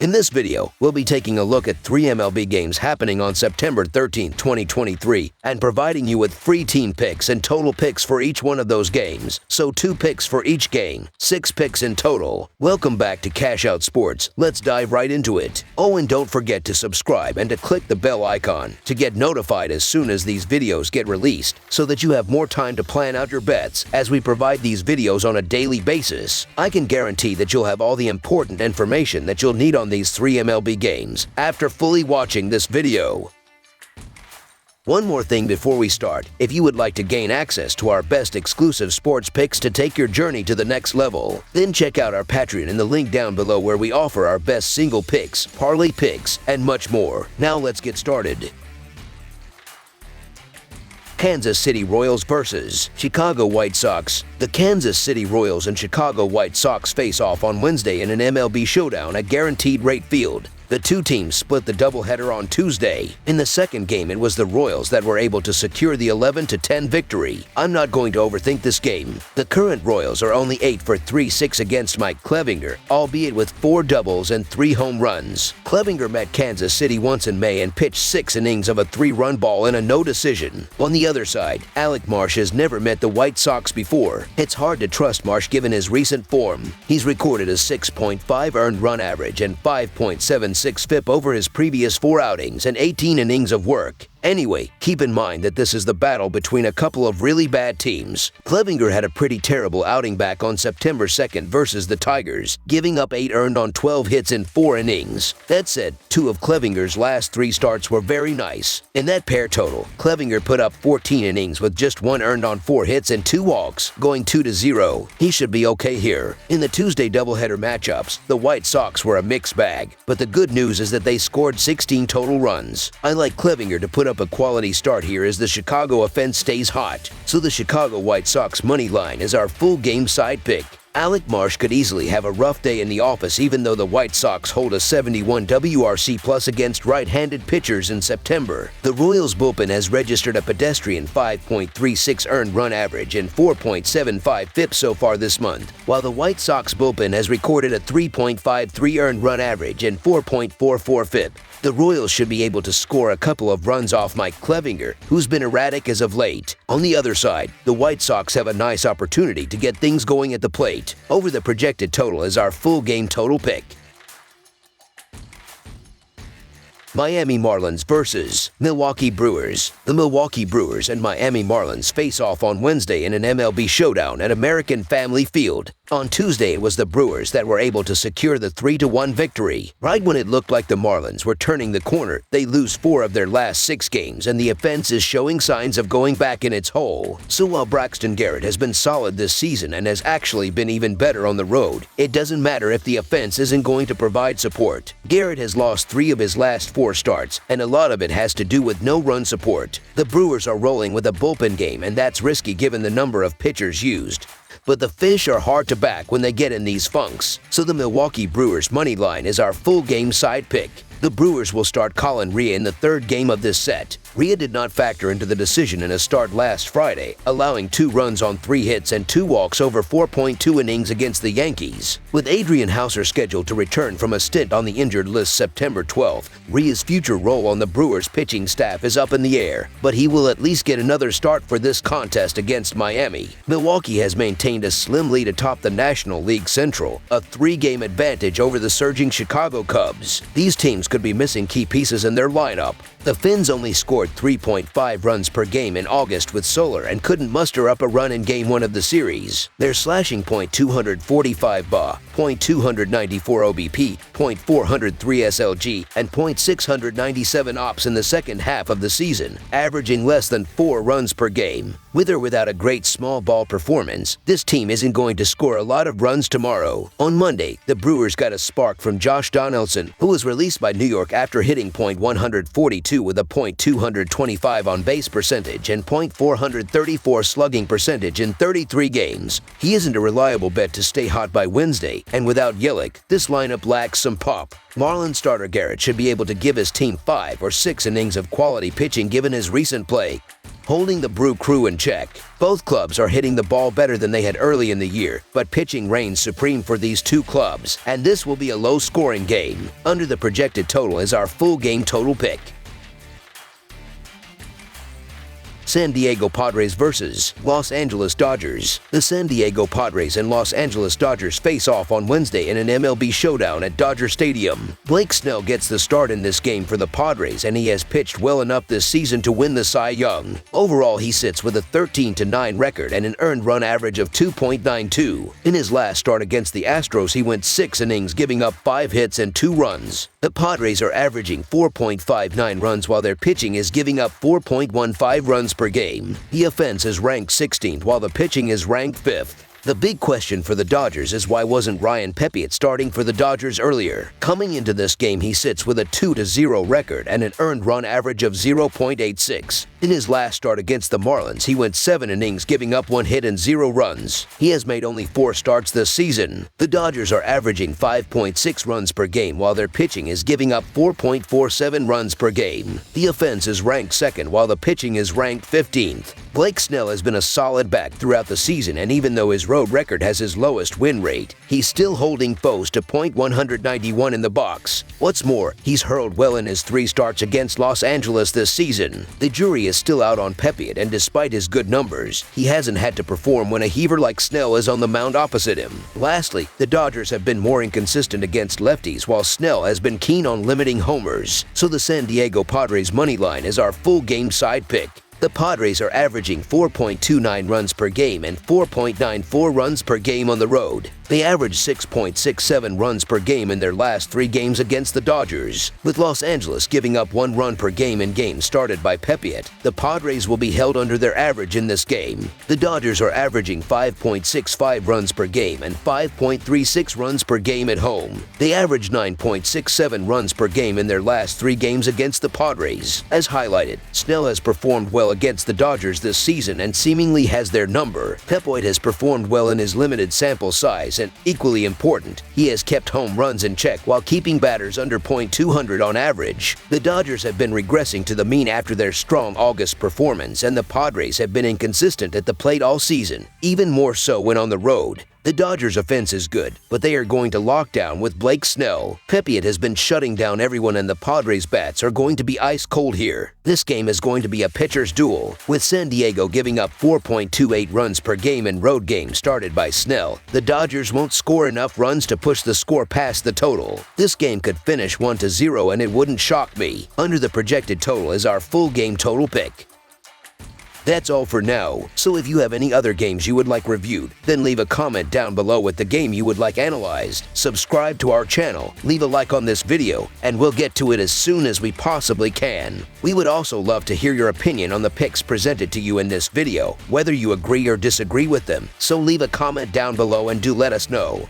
In this video, we'll be taking a look at 3 MLB games happening on September 13, 2023, and providing you with free team picks and total picks for each one of those games. So 2 picks for each game, 6 picks in total. Welcome back to Cash Out Sports. Let's dive right into it. Oh, and don't forget to subscribe and to click the bell icon to get notified as soon as these videos get released, so that you have more time to plan out your bets as we provide these videos on a daily basis. I can guarantee that you'll have all the important information that you'll need on these 3 MLB games after fully watching this video. One more thing before we start. If you would like to gain access to our best exclusive sports picks to take your journey to the next level, then check out our Patreon in the link down below, where we offer our best single picks, parlay picks, and much more. Now let's get started. Kansas City Royals versus Chicago White Sox. The Kansas City Royals and Chicago White Sox face off on Wednesday in an MLB showdown at Guaranteed Rate Field. The two teams split the doubleheader on Tuesday. In the second game, it was the Royals that were able to secure the 11-10 victory. I'm not going to overthink this game. The current Royals are only 8 for 3-6 against Mike Clevinger, albeit with 4 doubles and 3 home runs. Clevinger met Kansas City once in May and pitched 6 innings of a 3-run ball in a no decision. On the other side, Alec Marsh has never met the White Sox before. It's hard to trust Marsh given his recent form. He's recorded a 6.5 earned run average and 5.76 FIP over his previous 4 outings and 18 innings of work. Anyway, keep in mind that this is the battle between a couple of really bad teams. Clevinger had a pretty terrible outing back on September 2nd versus the Tigers, giving up 8 earned on 12 hits in 4 innings. That said, 2 of Clevinger's last 3 starts were very nice. In that pair total, Clevinger put up 14 innings with just 1 earned on 4 hits and 2 walks, going 2-0. He should be okay here. In the Tuesday doubleheader matchups, the White Sox were a mixed bag, but the good news is that they scored 16 total runs. I like Clevinger to put up a quality start here as the Chicago offense stays hot, so the Chicago White Sox money line is our full game side pick. Alec Marsh could easily have a rough day in the office, even though the White Sox hold a 71 WRC plus against right-handed pitchers in September. The Royals bullpen has registered a pedestrian 5.36 earned run average and 4.75 FIP so far this month, while the White Sox bullpen has recorded a 3.53 earned run average and 4.44 FIP. The Royals should be able to score a couple of runs off Mike Clevinger, who's been erratic as of late. On the other side, the White Sox have a nice opportunity to get things going at the plate. Over the projected total is our full game total pick. Miami Marlins versus Milwaukee Brewers. The Milwaukee Brewers and Miami Marlins face off on Wednesday in an MLB showdown at American Family Field. On Tuesday, it was the Brewers that were able to secure the 3-1 victory. Right when it looked like the Marlins were turning the corner, they lose 4 of their last 6 games, and the offense is showing signs of going back in its hole. So while Braxton Garrett has been solid this season and has actually been even better on the road, it doesn't matter if the offense isn't going to provide support. Garrett has lost 3 of his last 4 starts, and a lot of it has to do with no run support. The Brewers are rolling with a bullpen game, and that's risky given the number of pitchers used. But the fish are hard to back when they get in these funks, so the Milwaukee Brewers money line is our full game side pick. The Brewers will start Colin Rea in the 3rd game of this set. Rea did not factor into the decision in a start last Friday, allowing 2 runs on 3 hits and 2 walks over 4.2 innings against the Yankees. With Adrian Houser scheduled to return from a stint on the injured list September 12th, Rea's future role on the Brewers pitching staff is up in the air, but he will at least get another start for this contest against Miami. Milwaukee has maintained a slim lead atop the National League Central, a 3-game advantage over the surging Chicago Cubs. These teams could be missing key pieces in their lineup. The Finns only scored 3.5 runs per game in August with Soler and couldn't muster up a run in Game 1 of the series. Their slashing .245 BA, .294 OBP, .403 SLG, and .697 OPS in the second half of the season, averaging less than 4 runs per game. With or without a great small ball performance, this team isn't going to score a lot of runs tomorrow. On Monday, the Brewers got a spark from Josh Donaldson, who was released by New York after hitting .142 with a .225 on-base percentage and .434 slugging percentage in 33 games. He isn't a reliable bet to stay hot by Wednesday, and without Yelich, this lineup lacks some pop. Marlins starter Garrett should be able to give his team 5 or 6 innings of quality pitching given his recent play. holding the Brew Crew in check. Both clubs are hitting the ball better than they had early in the year, but pitching reigns supreme for these two clubs, and this will be a low-scoring game. Under the projected total is our full game total pick. San Diego Padres versus Los Angeles Dodgers. The San Diego Padres and Los Angeles Dodgers face off on Wednesday in an MLB showdown at Dodger Stadium. Blake Snell gets the start in this game for the Padres, and he has pitched well enough this season to win the Cy Young. Overall, he sits with a 13-9 record and an earned run average of 2.92. In his last start against the Astros, he went 6 innings, giving up 5 hits and 2 runs. The Padres are averaging 4.59 runs while their pitching is giving up 4.15 runs per game. The offense is ranked 16th while the pitching is ranked 5th. The big question for the Dodgers is why wasn't Ryan Pepiot starting for the Dodgers earlier? Coming into this game, he sits with a 2-0 record and an earned run average of 0.86. In his last start against the Marlins, he went 7 innings, giving up 1 hit and 0 runs. He has made only 4 starts this season. The Dodgers are averaging 5.6 runs per game while their pitching is giving up 4.47 runs per game. The offense is ranked 2nd while the pitching is ranked 15th. Blake Snell has been a solid back throughout the season, and even though his road record has his lowest win rate, he's still holding foes to .191 in the box. What's more, he's hurled well in his 3 starts against Los Angeles this season. The jury is still out on Pepiot, and despite his good numbers, he hasn't had to perform when a heaver like Snell is on the mound opposite him. Lastly, the Dodgers have been more inconsistent against lefties, while Snell has been keen on limiting homers. So the San Diego Padres money line is our full game side pick. The Padres are averaging 4.29 runs per game and 4.94 runs per game on the road. They average 6.67 runs per game in their last 3 games against the Dodgers. With Los Angeles giving up 1 run per game in games started by Pepiot, the Padres will be held under their average in this game. The Dodgers are averaging 5.65 runs per game and 5.36 runs per game at home. They average 9.67 runs per game in their last 3 games against the Padres. As highlighted, Snell has performed well against the Dodgers this season and seemingly has their number. Pepiot has performed well in his limited sample size, and equally important, he has kept home runs in check while keeping batters under .200 on average. The Dodgers have been regressing to the mean after their strong August performance, and the Padres have been inconsistent at the plate all season, even more so when on the road. The Dodgers' offense is good, but they are going to lock down with Blake Snell. Pepiot has been shutting down everyone, and the Padres' bats are going to be ice cold here. This game is going to be a pitcher's duel, with San Diego giving up 4.28 runs per game in road games started by Snell. The Dodgers won't score enough runs to push the score past the total. This game could finish 1-0, and it wouldn't shock me. Under the projected total is our full game total pick. That's all for now, so if you have any other games you would like reviewed, then leave a comment down below with the game you would like analyzed. Subscribe to our channel, leave a like on this video, and we'll get to it as soon as we possibly can. We would also love to hear your opinion on the picks presented to you in this video, whether you agree or disagree with them, so leave a comment down below and do let us know.